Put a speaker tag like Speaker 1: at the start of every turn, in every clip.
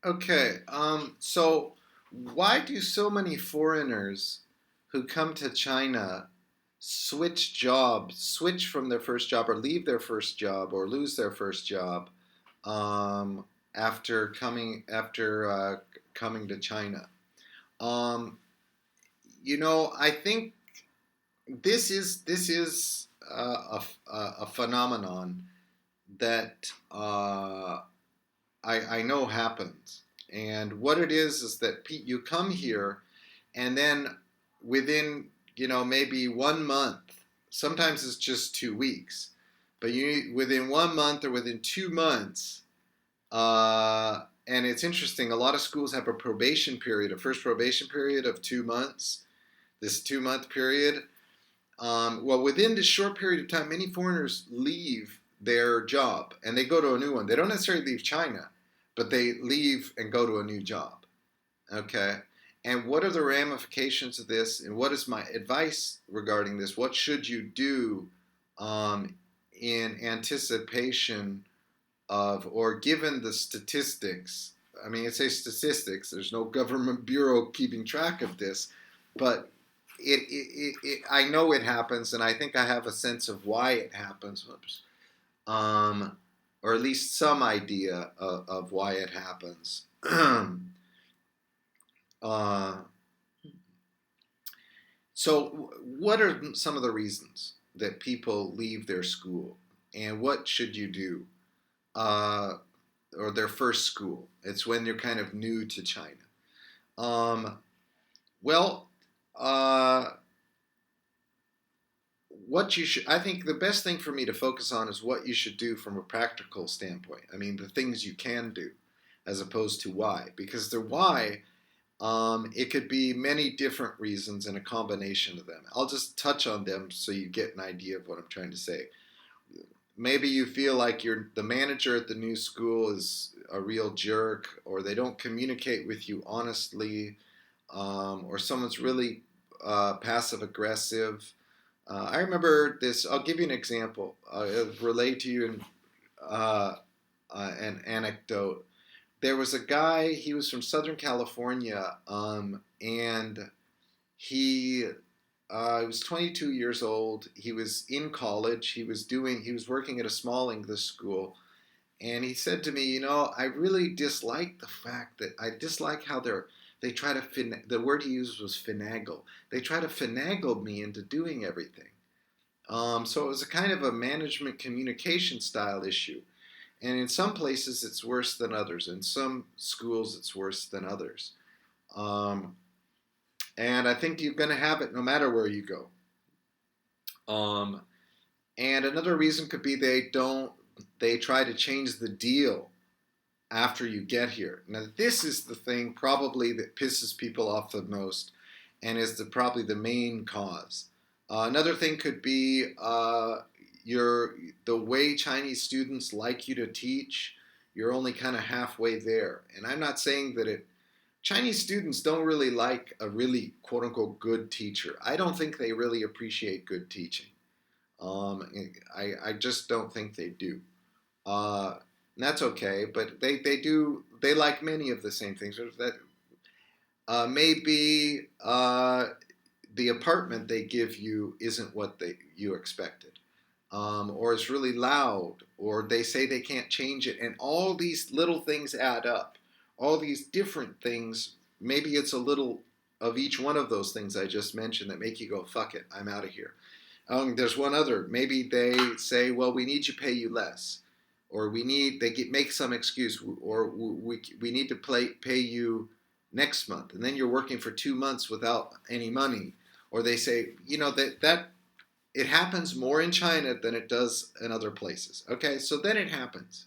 Speaker 1: Okay. So why do so many foreigners who come to China switch from their first job or leave their first job or lose their first job um, after coming to China? Um, I think this is a phenomenon that I know happens. And what it is that you come here, and then within maybe 1 month, sometimes it's just 2 weeks, but you within 1 month or within 2 months, and it's interesting. A lot of schools have a probation period, a first probation period of 2 months. This 2 month period, well, within this short period of time, many foreigners leave their job and they go to a new one. They don't necessarily leave China, but they leave and go to a new job. Okay. And what are the ramifications of this? And what is my advice regarding this? What should you do um, in anticipation of, or given the statistics? I mean, it's a statistics. There's no government bureau keeping track of this, but I know it happens, and I think I have a sense of why it happens. Whoops. Um, or at least some idea of why it happens. uh, so, what are some of the reasons that people leave their school, and what should you do? Uh, or their first school. It's when you're kind of new to China. Um, well, uh, what you should, I think the best thing for me to focus on is what you should do from a practical standpoint. I mean, the things you can do as opposed to why. Because the why, it could be many different reasons and a combination of them. I'll just touch on them so you get an idea of what I'm trying to say. Maybe you feel like the manager at the new school is a real jerk, or they don't communicate with you honestly, or someone's really passive aggressive. I remember this. I'll give you an example. I'll relate to you uh, an anecdote. There was a guy. He was from Southern California, and he he was 22 years old. He was in college. He was working at a small English school, and he said to me, I really dislike the fact that I dislike how they try to the word he used was finagle. They try to finagle me into doing everything. So it was a kind of a management communication style issue. And in some places, it's worse than others. In some schools, it's worse than others. Um, and I think you're going to have it no matter where you go. Um, and another reason could be they try to change the deal after you get here. Now, this is the thing probably that pisses people off the most and is probably the main cause. Another thing could be your the way Chinese students like you to teach. You're only kind of halfway there, and I'm not saying that it. Chinese students don't really like a really quote unquote good teacher. I don't think they really appreciate good teaching. Um, I just don't think they do. And that's okay, but they do they like many of the same things. That maybe the apartment they give you isn't what you expected, or it's really loud, or they say they can't change it, and all these little things add up. All these different things. Maybe it's a little of each one of those things I just mentioned that make you go, "Fuck it, I'm out of here." There's one other. Maybe they say, "Well, we need to pay you less," or make some excuse, or we need to pay you next month, and then you're working for 2 months without any money. Or they say, that it happens more in China than it does in other places. Okay, so then it happens.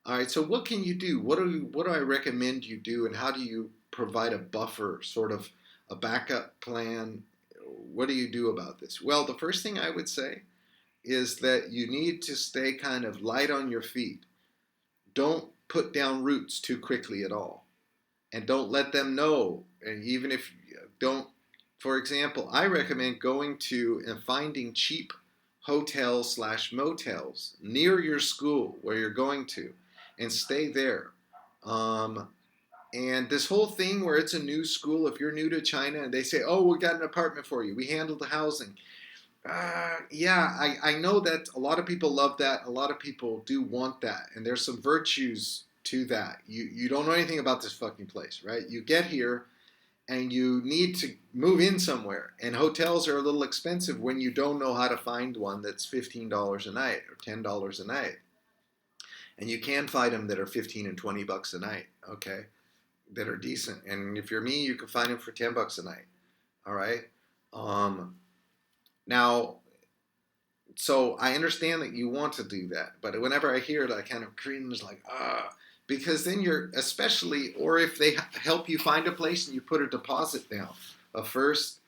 Speaker 1: All right, so what can you do? What do I recommend you do, and how do you provide a buffer, sort of a backup plan? What do you do about this? Well, the first thing I would say is that you need to stay kind of light on your feet. Don't put down roots too quickly at all, and don't let them know. And even if don't, for example, I recommend going to and finding cheap hotels slash motels near your school where you're going to, and stay there. Um, And this whole thing where it's a new school, if you're new to China and they say, oh, we got an apartment for you, we handled the housing. Yeah, I know that a lot of people love that. A lot of people do want that. And there's some virtues to that. You don't know anything about this fucking place, right? You get here and you need to move in somewhere. And hotels are a little expensive when you don't know how to find one that's $15 a night or $10 a night. And you can find them that are 15 and $20 a night, okay? That are decent. And if you're me, you can find them for $10 a night. All right. Um, Now, so I understand that you want to do that, but whenever I hear it, I kind of cringe, like because then you're especially, or if they help you find a place and you put a deposit down, a first,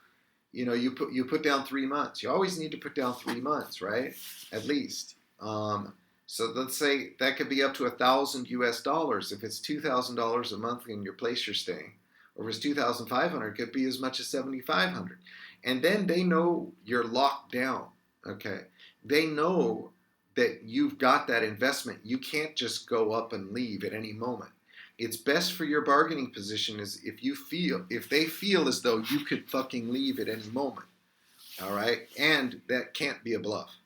Speaker 1: you put down 3 months. You always need to put down 3 months, right? At least. So let's say that could be up to $1,000 US. If it's $2,000 a month in your place you're staying, or if it's 2,500, it could be as much as 7,500. And then they know you're locked down. Okay, they know that you've got that investment. You can't just go up and leave at any moment. It's best for your bargaining position is if they feel as though you could fucking leave at any moment. All right, and that can't be a bluff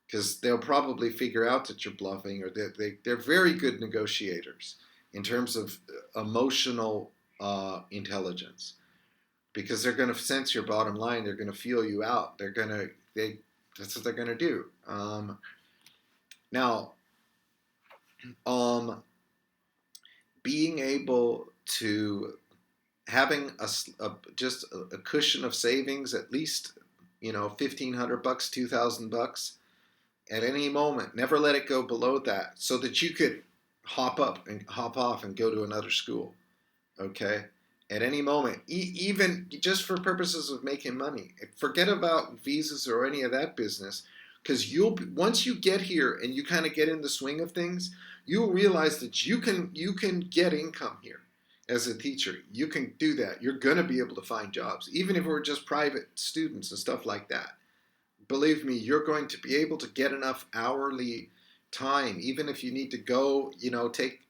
Speaker 1: because they'll probably figure out that you're bluffing, or they're very good negotiators in terms of emotional intelligence, because they're going to sense your bottom line. They're going to feel you out. That's what they're going to do. Now, being able to having just a cushion of savings, at least $1,500, $2,000 at any moment. Never let it go below that, so that you could hop up and hop off and go to another school. Okay. At any moment, even just for purposes of making money. Forget about visas or any of that business, because once you get here and you kind of get in the swing of things, you'll realize that you can get income here as a teacher. You can do that. You're going to be able to find jobs, even if we're just private students and stuff like that. Believe me, you're going to be able to get enough hourly time, even if you need to go, take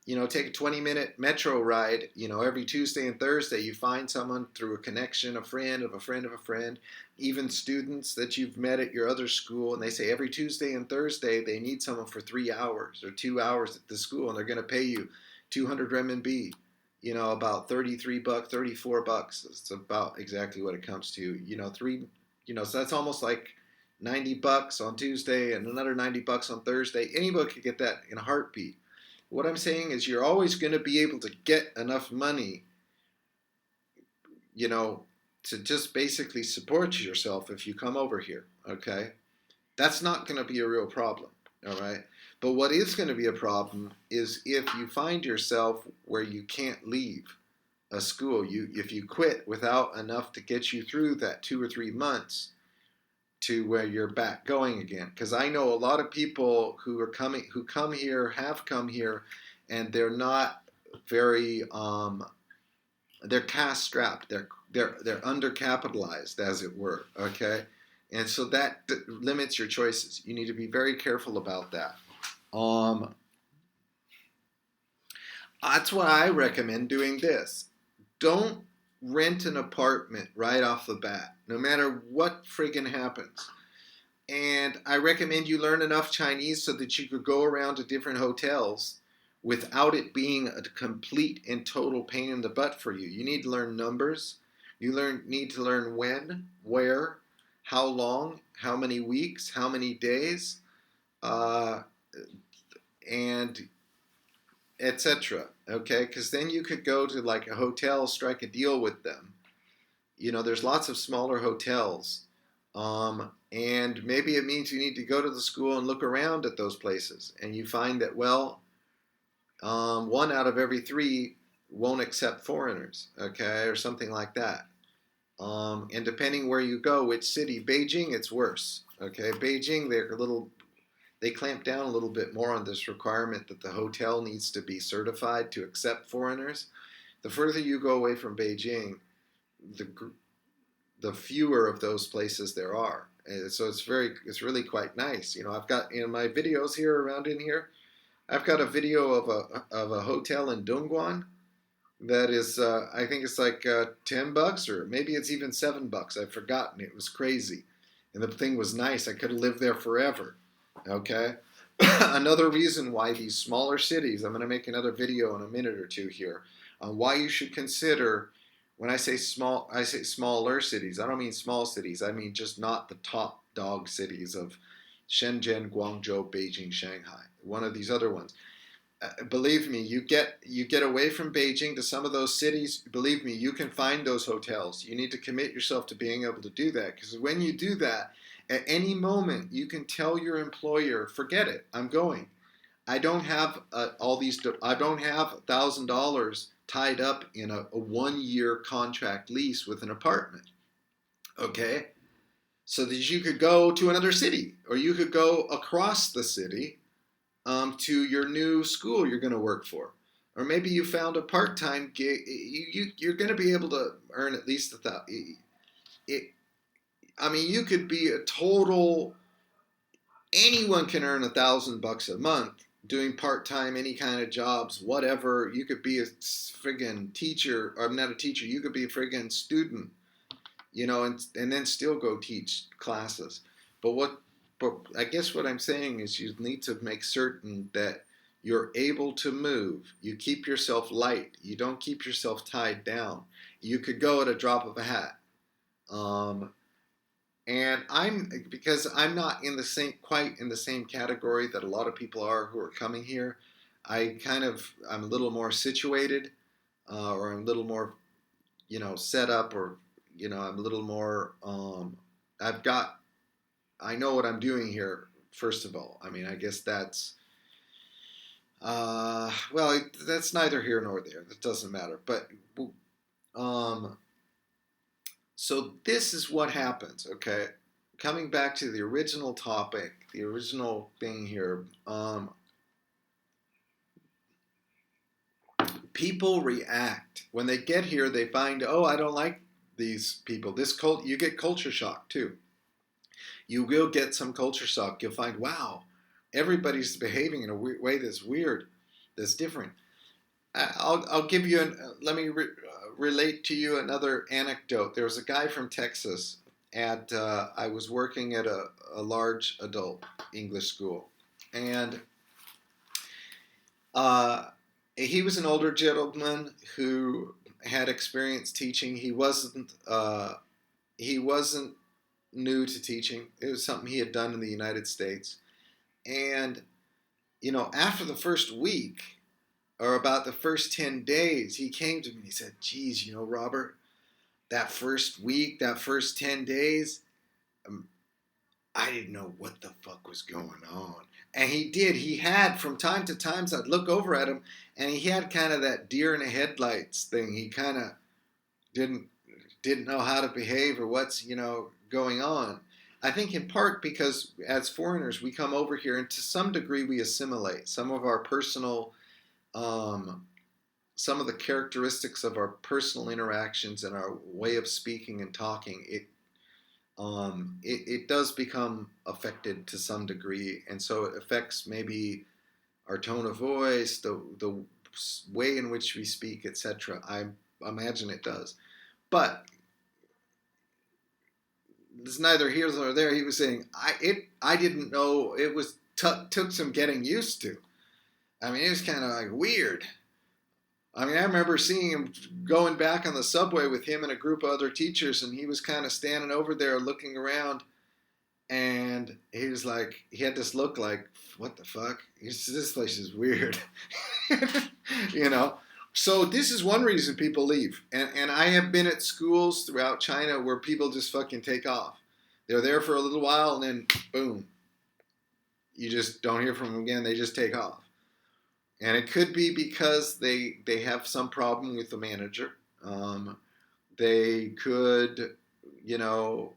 Speaker 1: a 20-minute metro ride, every Tuesday and Thursday. You find someone through a connection, a friend of a friend of a friend, even students that you've met at your other school, and they say every Tuesday and Thursday they need someone for 3 hours or 2 hours at the school, and they're going to pay you 200 renminbi, about $33, $34. It's about exactly what it comes to, so that's almost like $90 on Tuesday and another $90 on Thursday. Anybody could get that in a heartbeat. What I'm saying is you're always going to be able to get enough money, to just basically support yourself if you come over here, okay? That's not going to be a real problem, all right? But what is going to be a problem is if you find yourself where you can't leave a school, if you quit without enough to get you through that 2 or 3 months to where you're back going again. Because I know a lot of people who come here, have come here, and they're not very, they're cash strapped. They're undercapitalized, as it were. Okay, and so that limits your choices. You need to be very careful about that. That's why I recommend doing this. Don't rent an apartment right off the bat, no matter what friggin' happens. And I recommend you learn enough Chinese so that you could go around to different hotels without it being a complete and total pain in the butt for you. You need to learn numbers. You need to learn when, where, how long, how many weeks, how many days, and etc. Okay, because then you could go to like a hotel, strike a deal with them. There's lots of smaller hotels, and maybe it means you need to go to the school and look around at those places, and you find that 1 out of every 3 won't accept foreigners, okay, or something like that. And depending where you go, which city, Beijing, it's worse. Okay, Beijing, they clamp down a little bit more on this requirement that the hotel needs to be certified to accept foreigners. The further you go away from Beijing, the fewer of those places there are. And so it's really quite nice. I've got in my videos here around in here, I've got a video of a hotel in Dongguan. that is, I think it's like $10, or maybe it's even $7. I've forgotten. It was crazy, and the thing was nice. I could have lived there forever. Okay. Another reason why these smaller cities, I'm going to make another video in a minute or two here, on why you should consider, when I say small, I say smaller cities. I don't mean small cities. I mean just not the top dog cities of Shenzhen, Guangzhou, Beijing, Shanghai. One of these other ones. Believe me, you get away from Beijing to some of those cities. Believe me, you can find those hotels. You need to commit yourself to being able to do that, because when you do that, at any moment you can tell your employer, "Forget it, I'm going. I don't have all these. I don't have $1,000 tied up in a 1 year contract lease with an apartment." Okay, so that you could go to another city, or you could go across the city to your new school you're going to work for. Or maybe you found a part-time gig. You're going to be able to earn at least it. I mean, you could be a total. Anyone can earn $1,000 a month doing part-time, any kind of jobs, whatever. You could be a friggin' teacher, or not a teacher. You could be a friggin' student, and then still go teach classes. But I guess what I'm saying is you need to make certain that you're able to move. You keep yourself light. You don't keep yourself tied down. You could go at a drop of a hat. Um, and because I'm not quite in the same category that a lot of people are who are coming here. I'm a little more situated, or I'm a little more, set up, or I'm a little more. I've got I know what I'm doing here. First of all, I mean, I guess well, that's neither here nor there. That doesn't matter. But um, so this is what happens. Okay, coming back to the original topic, the original thing here. People react when they get here. They find, oh, I don't like these people. You get culture shock too. You will get some culture shock. You'll find, wow, everybody's behaving in a way that's weird, that's different. I'll give you let me relate to you another anecdote. There was a guy from Texas I was working at a large adult English school, and uh, he was an older gentleman who had experience teaching. He wasn't new to teaching. It was something he had done in the United States. And, after the first week, or about the first 10 days, he came to me and he said, "Geez, Robert, that first week, that first 10 days, um, I didn't know what the fuck was going on." And he did. He had, from time to time, I'd look over at him, and he had kind of that deer in the headlights thing. He kind of didn't didn't know how to behave, or what's going on. I think in part because as foreigners we come over here, and to some degree we assimilate some of our personal, um, some of the characteristics of our personal interactions and our way of speaking and talking. It does become affected to some degree, and so it affects maybe our tone of voice, the way in which we speak, etc. I imagine it does. But it's neither here nor there. He was saying I didn't know it was took some getting used to. I mean, it was kind of like weird. I mean, I remember seeing him going back on the subway with him and a group of other teachers, and he was kind of standing over there looking around, and he was like, he had this look like, what the fuck? This place is weird, you know. So this is one reason people leave, and I have been at schools throughout China where people just fucking take off. They're there for a little while, and then boom, you just don't hear from them again. They just take off. And it could be because they have some problem with the manager. They could, you know,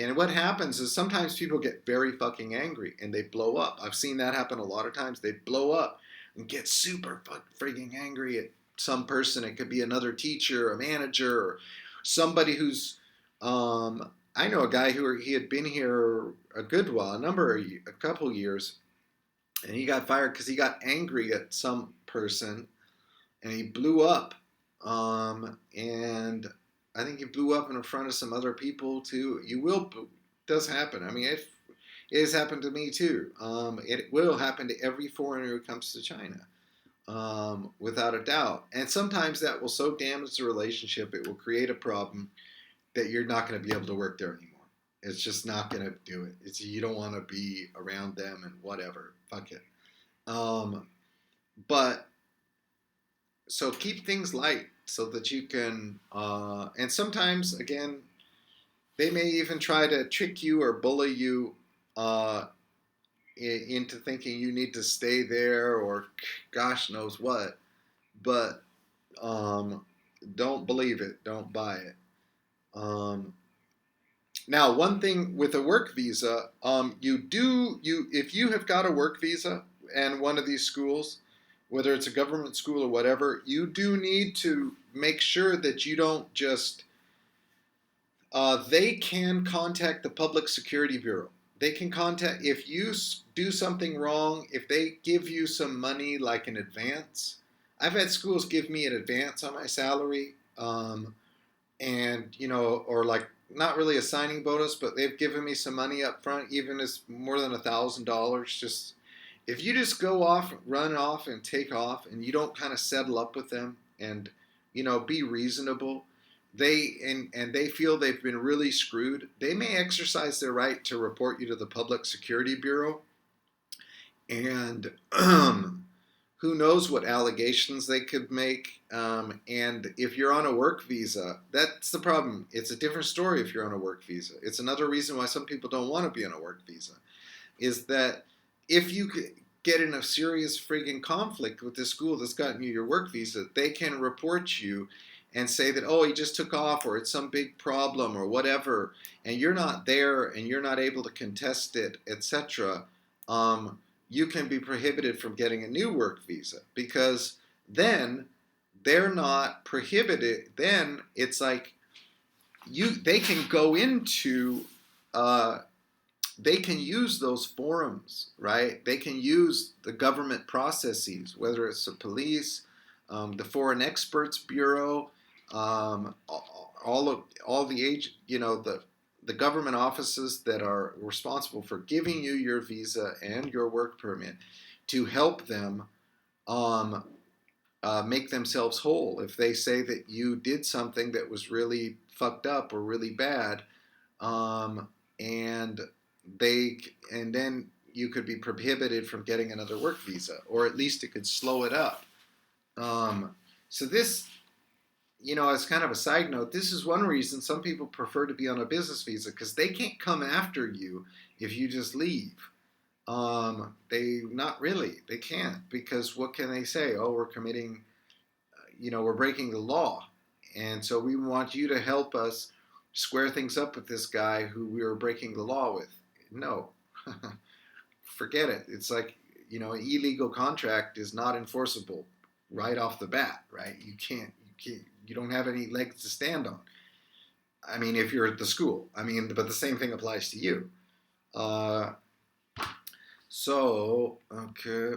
Speaker 1: and what happens is sometimes people get very fucking angry and they blow up. I've seen that happen a lot of times. They blow up and get super freaking angry at some person. It could be another teacher, a manager, or somebody who's. I know a guy he had been here a good while, a couple years, and he got fired because he got angry at some person and he blew up. And I think you blew up in front of some other people too. You will, does happen. I mean, it has happened to me too. It will happen to every foreigner who comes to China, without a doubt. And sometimes that will so damage the relationship, it will create a problem that you're not going to be able to work there anymore. It's just not going to do it. It's you don't want to be around them and whatever. Fuck it. Um, but so keep things light so that you can. And sometimes again, they may even try to trick you or bully you uh, into thinking you need to stay there or gosh knows what. But um, don't believe it. Don't buy it. Um, Now, one thing with a work visa, you if you have got a work visa and one of these schools, whether it's a government school or whatever, you do need to make sure that you don't just. They can contact the Public Security Bureau. They can contact if you do something wrong. If they give you some money like an advance, I've had schools give me an advance on my salary. And or like not really a signing bonus, but they've given me some money up front, even as more than $1,000. Just if you just go off, run off, and take off, and you don't kind of settle up with them, and be reasonable. And they feel they've been really screwed. They may exercise their right to report you to the Public Security Bureau, and who knows what allegations they could make. And if you're on a work visa, that's the problem. It's a different story if you're on a work visa. It's another reason why some people don't want to be on a work visa, is that if you get in a serious friggin' conflict with the school that's gotten you your work visa, they can report you and say that, oh, he just took off, or it's some big problem or whatever, and you're not there and you're not able to contest it, etc. You can be prohibited from getting a new work visa, because then they're not prohibited. Then it's like they can go into they can use those forums, right? They can use the government processes, whether it's the police, the Foreign Experts Bureau, all the age, the government offices that are responsible for giving you your visa and your work permit, to help them um, make themselves whole if they say that you did something that was really fucked up or really bad, um, and and then you could be prohibited from getting another work visa, or at least it could slow it up. So this, as kind of a side note, this is one reason some people prefer to be on a business visa, because they can't come after you if you just leave. They not really. They can't, because what can they say? Oh, we're committing, we're breaking the law, and so we want you to help us square things up with this guy who we were breaking the law with. No, forget it. It's like, an illegal contract is not enforceable right off the bat, right? You don't have any legs to stand on. I mean, if you're at the school, but the same thing applies to you. Okay.